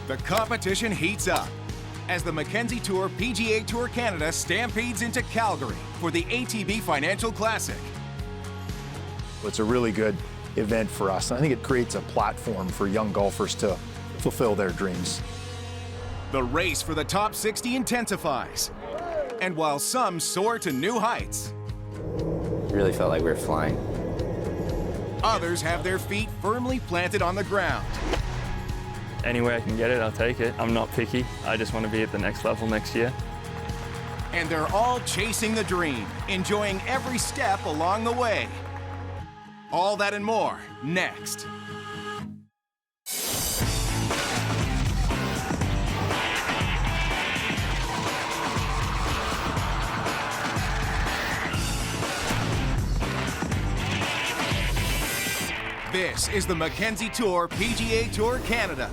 The competition heats up as the Mackenzie Tour PGA Tour Canada stampedes into Calgary for the ATB Financial Classic. It's a really good event for us. I think it creates a platform for young golfers to fulfill their dreams. The race for the top 60 intensifies. And while some soar to new heights, It really felt like we were flying. others have their feet firmly planted on the ground. Any way I can get it, I'll take it. I'm not picky. I just want to be at the next level next year. And they're all chasing the dream, enjoying every step along the way. All that and more, next. This is the Mackenzie Tour PGA Tour Canada.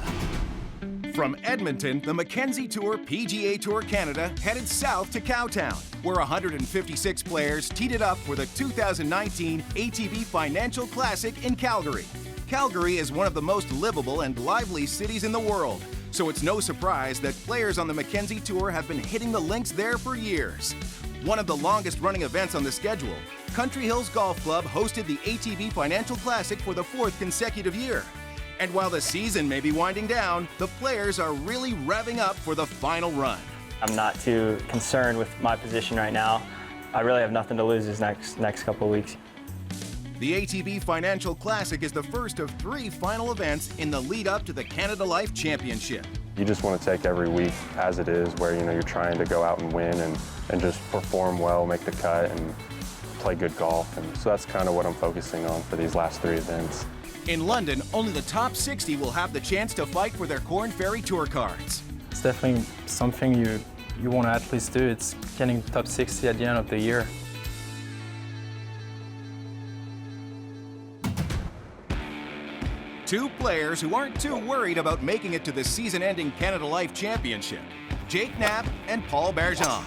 From Edmonton, the Mackenzie Tour PGA Tour Canada headed south to Cowtown, where 156 players teed it up for the 2019 ATV Financial Classic in Calgary. Calgary is one of the most livable and lively cities in the world, so it's no surprise that players on the Mackenzie Tour have been hitting the links there for years. One of the longest running events on the schedule, Country Hills Golf Club hosted the ATV Financial Classic for the 4th consecutive year. And while the season may be winding down, the players are really revving up for the final run. I'm not too concerned with my position right now. I really have nothing to lose this next couple of weeks. The ATB Financial Classic is the first of 3 final events in the lead up to the Canada Life Championship. You just want to take every week as it is, where you're trying to go out and win and just perform well, make the cut, and play good golf. And so that's kind of what I'm focusing on for these last 3 events. In London, only the top 60 will have the chance to fight for their Corn Ferry Tour cards. It's definitely something you want to at least do. It's getting top 60 at the end of the year. Two players who aren't too worried about making it to the season-ending Canada Life Championship, Jake Knapp and Paul Bergeron.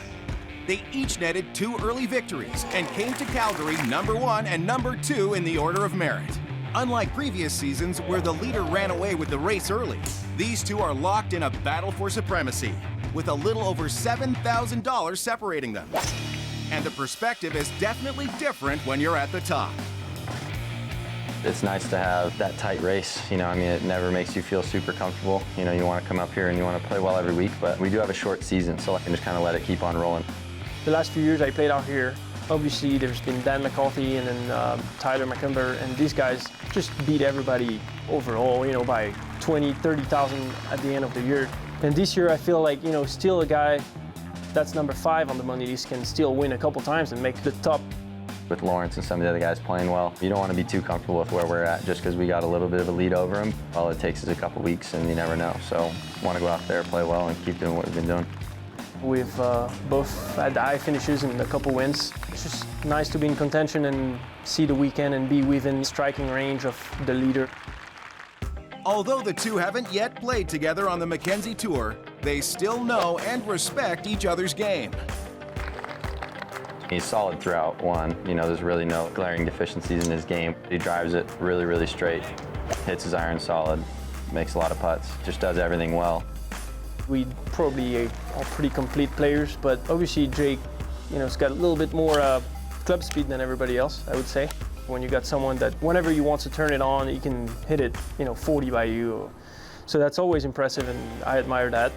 They each netted 2 early victories and came to Calgary #1 and #2 in the order of merit. Unlike previous seasons where the leader ran away with the race early, these two are locked in a battle for supremacy, with a little over $7,000 separating them. And the perspective is definitely different when you're at the top. It's nice to have that tight race. It never makes you feel super comfortable. You want to come up here and you want to play well every week, but we do have a short season, so I can just kind of let it keep on rolling. The last few years I played out here, obviously there's been Dan McCarthy and then Tyler Macomber, and these guys just beat everybody overall, by 20, 30,000 at the end of the year. And this year I feel like, still a guy that's number 5 on the money list can still win a couple times and make the top. With Lawrence and some of the other guys playing well, you don't want to be too comfortable with where we're at just because we got a little bit of a lead over them. All it takes is a couple weeks and you never know. So want to go out there, play well, and keep doing what we've been doing. We've both had high finishes and a couple wins. It's just nice to be in contention and see the weekend and be within striking range of the leader. Although the two haven't yet played together on the Mackenzie Tour, they still know and respect each other's game. He's solid throughout one. There's really no glaring deficiencies in his game. He drives it really, really straight, hits his iron solid, makes a lot of putts, just does everything well. We probably are pretty complete players, but obviously Jake, has got a little bit more club speed than everybody else, I would say. When you got someone that whenever he wants to turn it on, he can hit it, 40 by you. So that's always impressive, and I admire that.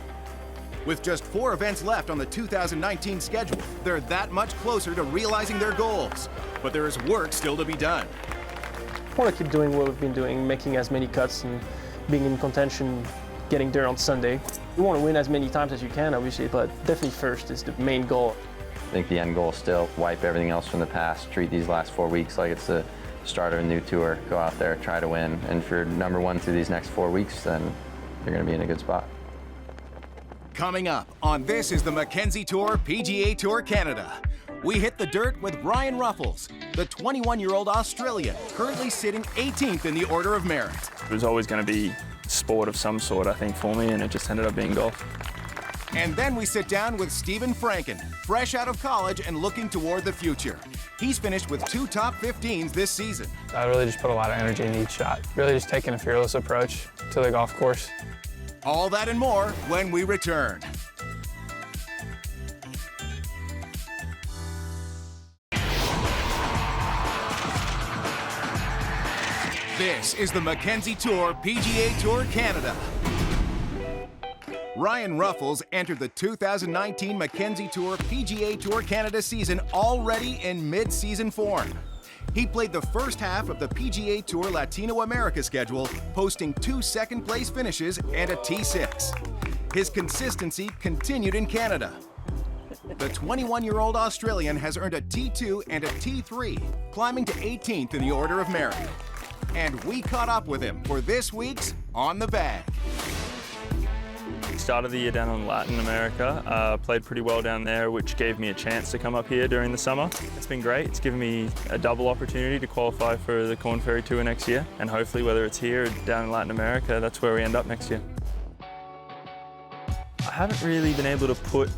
With just 4 events left on the 2019 schedule, they're that much closer to realizing their goals. But there is work still to be done. I want to keep doing what we've been doing, making as many cuts and being in contention, getting there on Sunday. You want to win as many times as you can, obviously, but definitely first is the main goal. I think the end goal is still wipe everything else from the past, treat these last 4 weeks like it's the start of a new tour, go out there, try to win. And if you're #1 through these next 4 weeks, then you're going to be in a good spot. Coming up on This is the Mackenzie Tour PGA Tour Canada. We hit the dirt with Ryan Ruffles, the 21-year-old Australian, currently sitting 18th in the order of merit. It was always going to be sport of some sort, I think, for me, and it just ended up being golf. And then we sit down with Stephen Franken, fresh out of college and looking toward the future. He's finished with 2 top 15s this season. I really just put a lot of energy in each shot. Really just taking a fearless approach to the golf course. All that and more when we return. This is the Mackenzie Tour PGA Tour Canada. Ryan Ruffles entered the 2019 Mackenzie Tour PGA Tour Canada season already in mid-season form. He played the first half of the PGA Tour Latino America schedule, posting 2 second-place finishes and a T6. His consistency continued in Canada. The 21-year-old Australian has earned a T2 and a T3, climbing to 18th in the order of merit. And we caught up with him for this week's On the Bag. Started the year down in Latin America, played pretty well down there, which gave me a chance to come up here during the summer. It's been great. It's given me a double opportunity to qualify for the Corn Ferry Tour next year, and hopefully whether it's here or down in Latin America, that's where we end up next year. I haven't really been able to put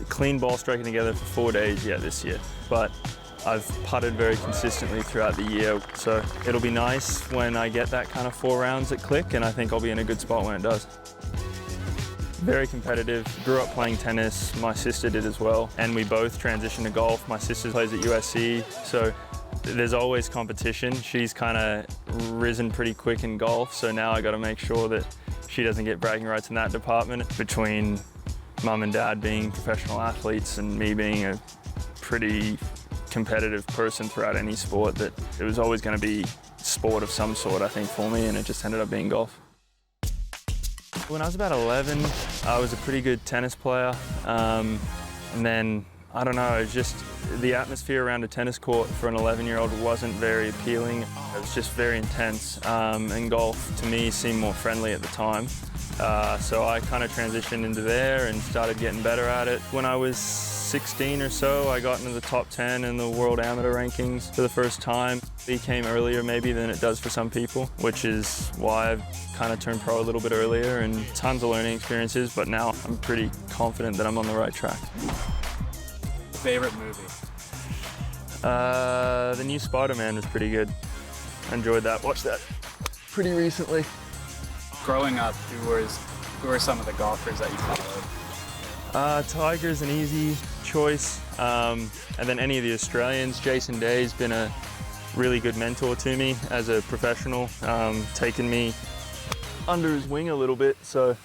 clean ball striking together for 4 days yet this year, but I've putted very consistently throughout the year, so it'll be nice when I get that kind of 4 rounds at Glick, and I think I'll be in a good spot when it does. Very competitive, grew up playing tennis, my sister did as well, and we both transitioned to golf. My sister plays at USC, so there's always competition. She's kind of risen pretty quick in golf, so now I got to make sure that she doesn't get bragging rights in that department. Between mum and dad being professional athletes and me being a pretty competitive person throughout any sport, that it was always going to be sport of some sort, I think, for me, and it just ended up being golf. When I was about 11, I was a pretty good tennis player, and then, I don't know, it was just the atmosphere around a tennis court for an 11-year-old wasn't very appealing. It was just very intense, and golf, to me, seemed more friendly at the time. So I kind of transitioned into there and started getting better at it. When I was 16 or so, I got into the top 10 in the world amateur rankings for the first time. It came earlier maybe than it does for some people, which is why I've kind of turned pro a little bit earlier, and tons of learning experiences, but now I'm pretty confident that I'm on the right track. Favorite movie? The new Spider-Man was pretty good. I enjoyed that, watched that pretty recently. Growing up, who were some of the golfers that you followed? Tiger's an easy choice, and then any of the Australians. Jason Day's been a really good mentor to me as a professional, taken me under his wing a little bit, so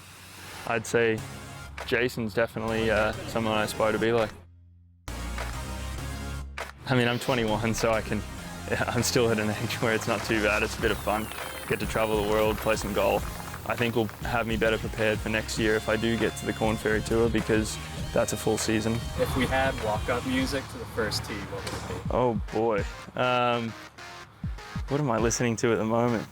I'd say Jason's definitely someone I aspire to be like. I mean, I'm 21, so I'm still at an age where it's not too bad. It's a bit of fun. Get to travel the world, play some golf. I think will have me better prepared for next year if I do get to the Corn Ferry Tour, because that's a full season. If we had walk-up music to the first tee, what would it be? Oh boy. What am I listening to at the moment?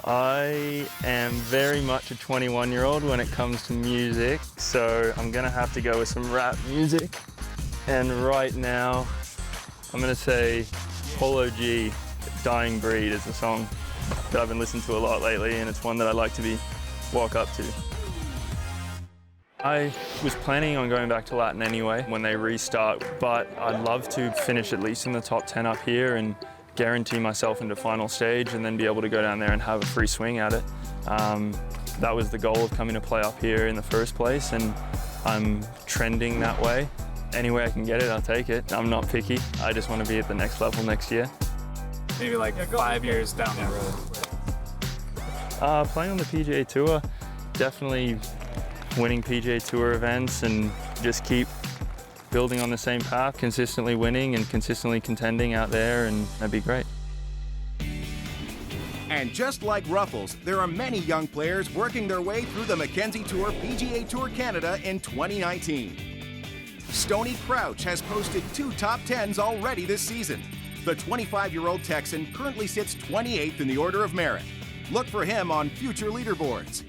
I am very much a 21-year-old when it comes to music, so I'm gonna have to go with some rap music. And right now, I'm gonna say Polo G, Dying Breed is a song that I've been listening to a lot lately, and it's one that I like to walk up to. I was planning on going back to Latin anyway when they restart, but I'd love to finish at least in the top 10 up here and guarantee myself into final stage, and then be able to go down there and have a free swing at it. That was the goal of coming to play up here in the first place, and I'm trending that way. Any way I can get it, I'll take it. I'm not picky. I just want to be at the next level next year. Maybe like 5 years down the road. Playing on the PGA Tour, definitely winning PGA Tour events and just keep building on the same path, consistently winning and consistently contending out there, and that'd be great. And just like Ruffles, there are many young players working their way through the Mackenzie Tour PGA Tour Canada in 2019. Stoney Crouch has posted 2 top 10s already this season. The 25-year-old Texan currently sits 28th in the order of merit. Look for him on future leaderboards.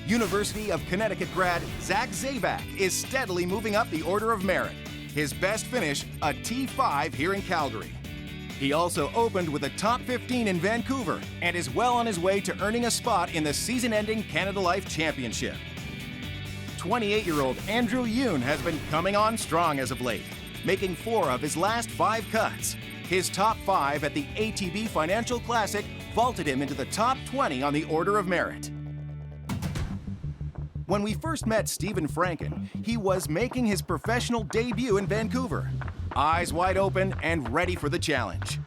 University of Connecticut grad Zach Zabak is steadily moving up the order of merit. His best finish, a T5 here in Calgary. He also opened with a top 15 in Vancouver and is well on his way to earning a spot in the season-ending Canada Life Championship. 28-year-old Andrew Youn has been coming on strong as of late, making 4 of his last 5 cuts. His top 5 at the ATB Financial Classic vaulted him into the top 20 on the Order of Merit. When we first met Stephen Franken, he was making his professional debut in Vancouver. Eyes wide open and ready for the challenge.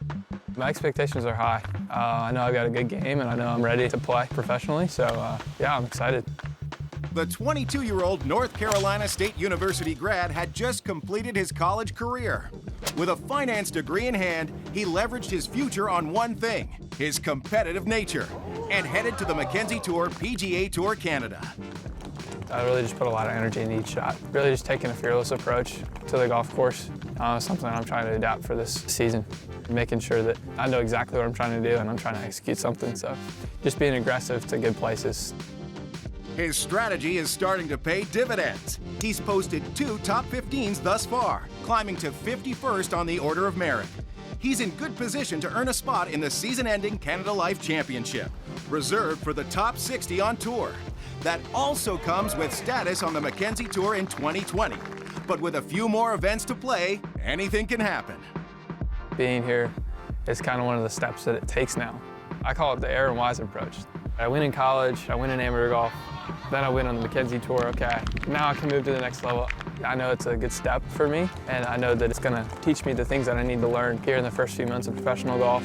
My expectations are high. I know I've got a good game and I know I'm ready to play professionally, so yeah, I'm excited. The 22-year-old North Carolina State University grad had just completed his college career. With a finance degree in hand, he leveraged his future on one thing, his competitive nature, and headed to the Mackenzie Tour PGA Tour Canada. I really just put a lot of energy in each shot. Really just taking a fearless approach to the golf course. Something I'm trying to adapt for this season. Making sure that I know exactly what I'm trying to do and I'm trying to execute something. So just being aggressive to good places. His strategy is starting to pay dividends. He's posted 2 top 15s thus far, climbing to 51st on the Order of Merit. He's in good position to earn a spot in the season-ending Canada Life Championship, reserved for the top 60 on tour. That also comes with status on the Mackenzie Tour in 2020. But with a few more events to play, anything can happen. Being here is kind of one of the steps that it takes now. I call it the Aaron Wise approach. I win in college, I win in amateur golf, then I win on the Mackenzie Tour. Okay, now I can move to the next level. I know it's a good step for me, and I know that it's going to teach me the things that I need to learn here in the first few months of professional golf.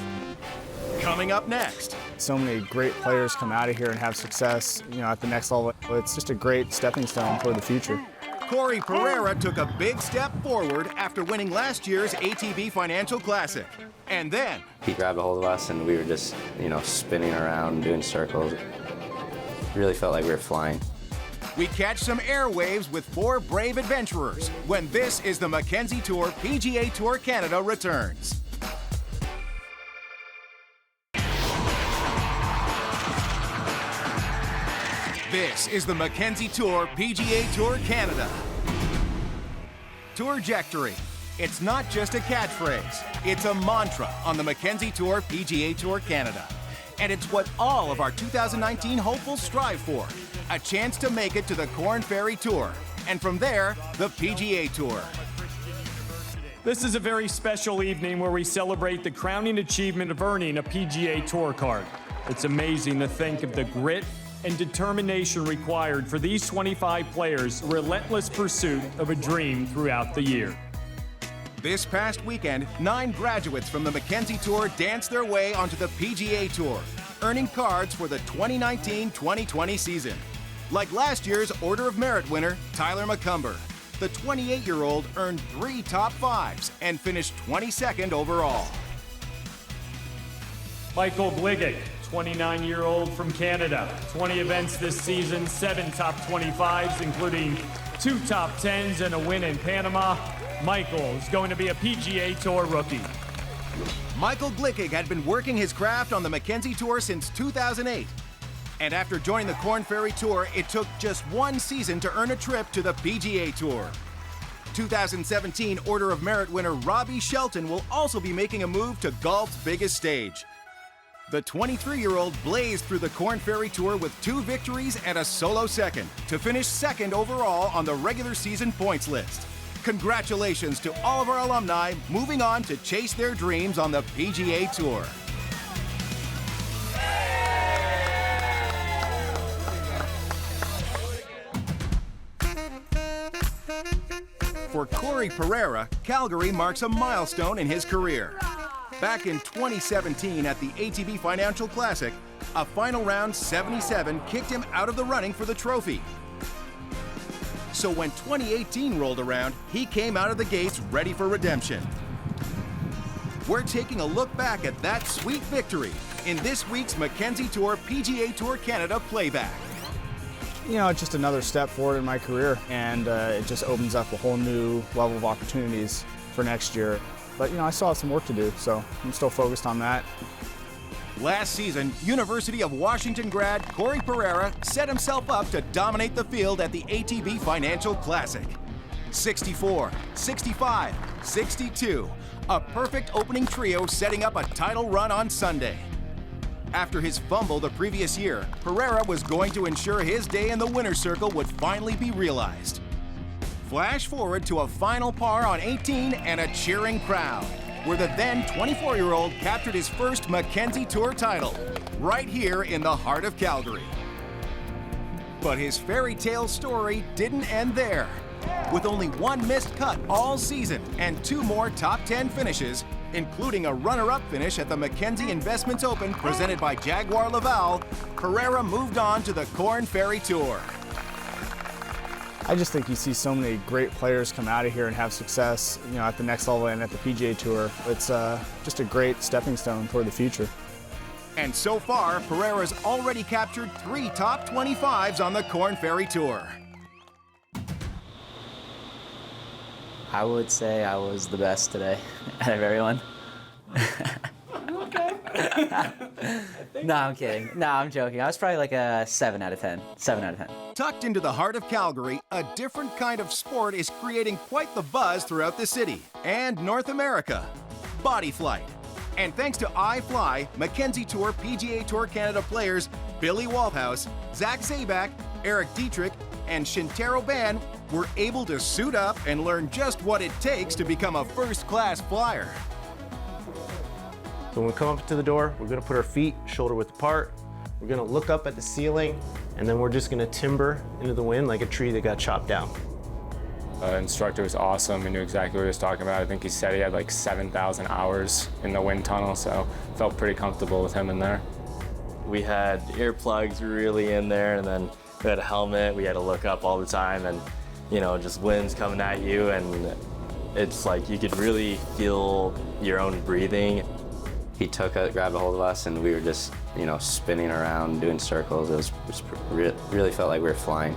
Coming up next. So many great players come out of here and have success, at the next level. It's just a great stepping stone for the future. Corey Ferrara took a big step forward after winning last year's ATB Financial Classic. And then he grabbed a hold of us and we were just, spinning around, doing circles. It really felt like we were flying. we catch some airwaves with 4 brave adventurers when this is the Mackenzie Tour PGA Tour Canada returns. This is the Mackenzie Tour PGA Tour Canada. Tourjectory. It's not just a catchphrase, it's a mantra on the Mackenzie Tour PGA Tour Canada. And it's what all of our 2019 hopefuls strive for, a chance to make it to the Corn Ferry Tour, and from there, the PGA Tour. This is a very special evening where we celebrate the crowning achievement of earning a PGA Tour card. It's amazing to think of the grit and determination required for these 25 players' relentless pursuit of a dream throughout the year. This past weekend, 9 graduates from the Mackenzie Tour danced their way onto the PGA Tour, earning cards for the 2019-2020 season. Like last year's Order of Merit winner, Tyler Macomber. The 28-year-old earned 3 top 5s and finished 22nd overall. Michael Glick, 29-year-old from Canada. 20 events this season, 7 top 25s, including 2 top 10s and a win in Panama. Michael is going to be a PGA Tour rookie. Michael Glick had been working his craft on the Mackenzie Tour since 2008. And after joining the Corn Ferry Tour, it took just 1 season to earn a trip to the PGA Tour. 2017 Order of Merit winner Robbie Shelton will also be making a move to golf's biggest stage. The 23-year-old blazed through the Corn Ferry Tour with 2 victories and a solo second to finish 2nd overall on the regular season points list. Congratulations to all of our alumni moving on to chase their dreams on the PGA Tour. For Corey Pereira, Calgary marks a milestone in his career. Back in 2017 at the ATB Financial Classic, a final round 77 kicked him out of the running for the trophy. So when 2018 rolled around, he came out of the gates ready for redemption. We're taking a look back at that sweet victory in this week's Mackenzie Tour PGA Tour Canada playback. It's just another step forward in my career, and it just opens up a whole new level of opportunities for next year. But, I still have some work to do, so I'm still focused on that. Last season, University of Washington grad Corey Pereira set himself up to dominate the field at the ATB Financial Classic. 64, 65, 62, a perfect opening trio setting up a title run on Sunday. After his fumble the previous year, Pereira was going to ensure his day in the winner's circle would finally be realized. Flash forward to a final par on 18 and a cheering crowd. where the then 24-year-old captured his first Mackenzie Tour title, right here in the heart of Calgary. But his fairy tale story didn't end there. With only one missed cut all season and 2 more top 10 finishes, including a runner-up finish at the Mackenzie Investments Open presented by Jaguar Laval, Ferrara moved on to the Corn Ferry Tour. I just think you see so many great players come out of here and have success, at the next level and at the PGA Tour. It's just a great stepping stone for the future. And so far, Ferrara's already captured 3 top 25s on the Corn Ferry Tour. I would say I was the best today out of everyone. Okay. No, I'm kidding. No, I'm joking. I was probably like a 7 out of 10. 7 out of 10. Tucked into the heart of Calgary, a different kind of sport is creating quite the buzz throughout the city and North America. Body flight. And thanks to iFly, Mackenzie Tour PGA Tour Canada players Billy Walthouse, Zach Zabak, Eric Dietrich, and Shintaro Ban were able to suit up and learn just what it takes to become a first-class flyer. So when we come up to the door, we're gonna put our feet shoulder width apart. We're gonna look up at the ceiling, and then we're just gonna timber into the wind like a tree that got chopped down. Instructor was awesome. He knew exactly what he was talking about. I think he said he had like 7,000 hours in the wind tunnel, so felt pretty comfortable with him in there. We had earplugs really in there, and then we had a helmet. We had to look up all the time, and just winds coming at you, and it's like you could really feel your own breathing. He grabbed a hold of us, and we were just, spinning around, doing circles. It really felt like we were flying.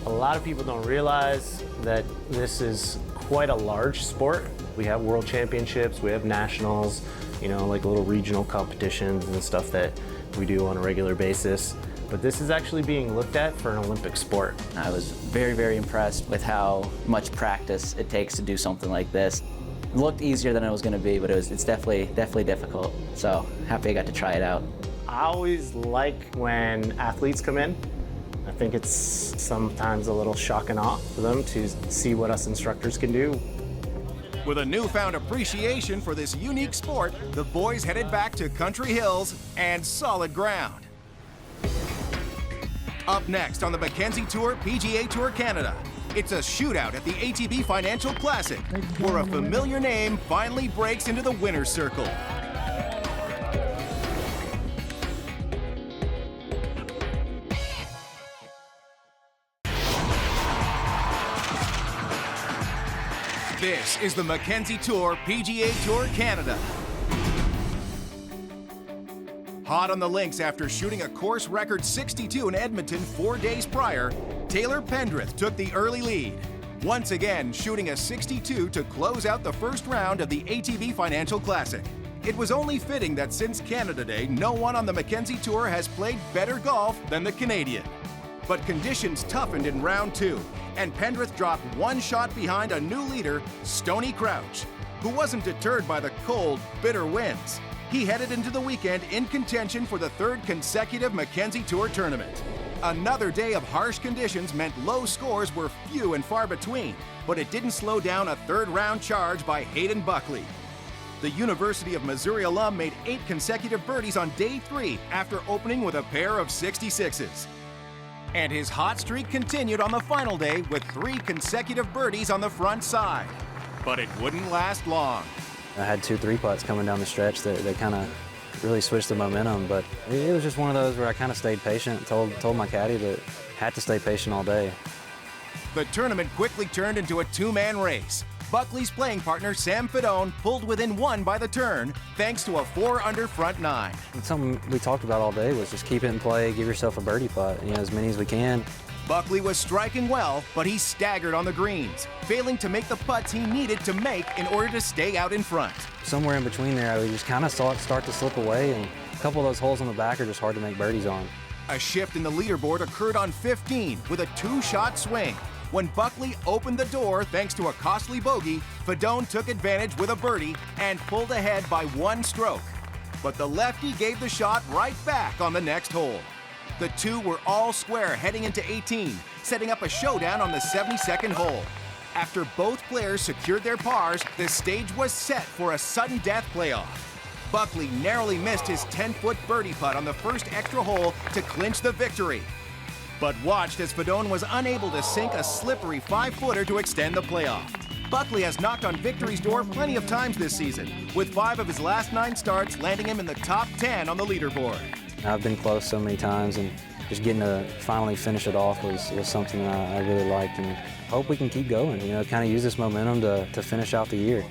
A lot of people don't realize that this is quite a large sport. We have world championships, we have nationals, like little regional competitions and stuff that we do on a regular basis. But this is actually being looked at for an Olympic sport. I was very, very impressed with how much practice it takes to do something like this. It looked easier than it was going to be, but it's definitely difficult. So happy I got to try it out. I always like when athletes come in. I think it's sometimes a little shock and awe for them to see what us instructors can do. With a newfound appreciation for this unique sport, the boys headed back to country hills and solid ground. Up next on the Mackenzie Tour PGA Tour Canada, it's a shootout at the ATB Financial Classic, where a familiar name finally breaks into the winner's circle. This is the Mackenzie Tour PGA Tour Canada. Hot on the links after shooting a course record 62 in Edmonton 4 days prior, Taylor Pendrith took the early lead, once again shooting a 62 to close out the first round of the ATV Financial Classic. It was only fitting that since Canada Day, no one on the Mackenzie Tour has played better golf than the Canadian. But conditions toughened in round 2, and Pendrith dropped 1 shot behind a new leader, Stoney Crouch, who wasn't deterred by the cold, bitter winds. He headed into the weekend in contention for the 3rd consecutive Mackenzie Tour tournament. Another day of harsh conditions meant low scores were few and far between, but it didn't slow down a 3rd-round charge by Hayden Buckley. The University of Missouri alum made 8 consecutive birdies on day 3 after opening with a pair of 66s. And his hot streak continued on the final day with 3 consecutive birdies on the front side. But it wouldn't last long. I had 2 3-putts coming down the stretch that kind of really switched the momentum, but it was just one of those where I kind of stayed patient, told my caddy that I had to stay patient all day. The tournament quickly turned into a 2-man race. Buckley's playing partner, Sam Fedone, pulled within 1 by the turn, thanks to a 4-under front 9. It's something we talked about all day was just keep it in play, give yourself a birdie putt, as many as we can. Buckley was striking well, but he staggered on the greens, failing to make the putts he needed to make in order to stay out in front. Somewhere in between there, I just kind of saw it start to slip away, and a couple of those holes on the back are just hard to make birdies on. A shift in the leaderboard occurred on 15 with a 2-shot swing. When Buckley opened the door thanks to a costly bogey, Fedone took advantage with a birdie and pulled ahead by 1 stroke. But the lefty gave the shot right back on the next hole. The two were all square heading into 18, setting up a showdown on the 72nd hole. After both players secured their pars, the stage was set for a sudden death playoff. Buckley narrowly missed his 10-foot birdie putt on the first extra hole to clinch the victory, but watched as Fedone was unable to sink a slippery 5-footer to extend the playoff. Buckley has knocked on victory's door plenty of times this season, with 5 of his last 9 starts landing him in the top 10 on the leaderboard. I've been close so many times, and just getting to finally finish it off was something I really liked, and hope we can keep going, kind of use this momentum to finish out the year.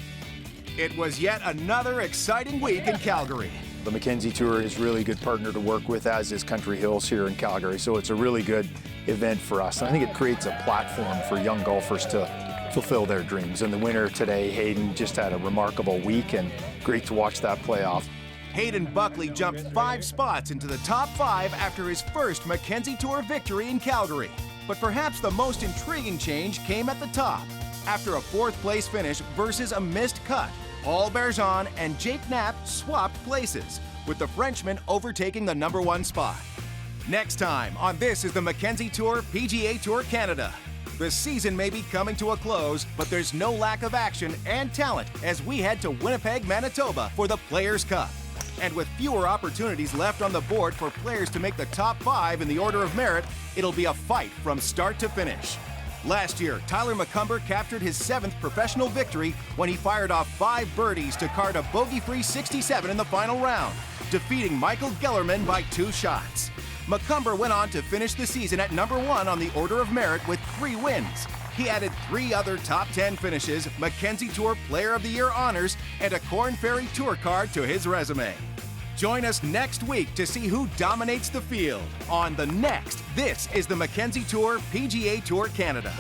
It was yet another exciting week in Calgary. The Mackenzie Tour is a really good partner to work with, as is Country Hills here in Calgary, so it's a really good event for us. And I think it creates a platform for young golfers to fulfill their dreams. And the winner today, Hayden, just had a remarkable week, and great to watch that play off. Hayden Buckley jumped 5 spots into the top 5 after his first Mackenzie Tour victory in Calgary. But perhaps the most intriguing change came at the top, after a 4th place finish versus a missed cut. Paul Bergeron and Jake Knapp swapped places, with the Frenchman overtaking the #1 spot. Next time on This is the Mackenzie Tour PGA Tour Canada. The season may be coming to a close, but there's no lack of action and talent as we head to Winnipeg, Manitoba for the Players' Cup. And with fewer opportunities left on the board for players to make the top 5 in the order of merit, it'll be a fight from start to finish. Last year, Tyler Macomber captured his 7th professional victory when he fired off 5 birdies to card a bogey-free 67 in the final round, defeating Michael Gellerman by 2 shots. Macomber went on to finish the season at #1 on the order of merit with 3 wins. He added 3 other top 10 finishes, Mackenzie Tour Player of the Year honors, and a Korn Ferry Tour card to his resume. Join us next week to see who dominates the field on the next This is the Mackenzie Tour PGA Tour Canada.